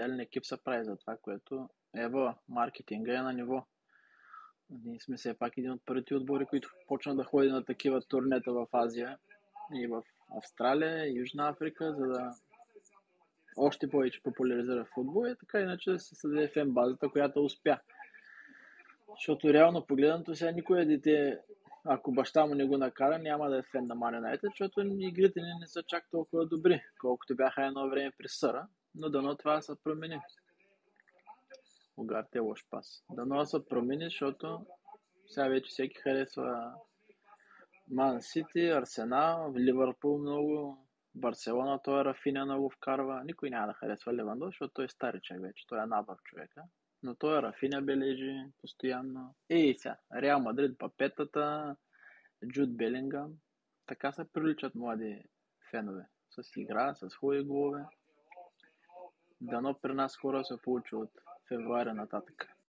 специален екип се прави за това, което ева, маркетинга е на ниво. Ние сме все пак един от първите отбори, които почнат да ходят на такива турнета в Азия и в Австралия и Южна Африка, за да още повече популяризира футбол и така иначе да се създаде фен базата, която успя. Защото реално погледнато сега никое дете, ако баща му не го накара, няма да е фен на Man United, защото игрите ни не са чак толкова добри, колкото бяха едно време при Съра, но дано това се промени. Огарте е лош пас. Дано се промени, защото сега вече всеки харесва Ман Сити, Арсенал, Ливърпул много, Барселона, той Рафиня много вкарва. Никой няма да харесва Левандов, защото той е старичък вече, той е набър човека. Но той Рафиня бележи постоянно. И сега, Реал Мадрид, папетата, Джуд Белингъм. Така се приличат млади фенове. С игра, с хубави голове. Дано при нас скоро се получи от февруари нататък.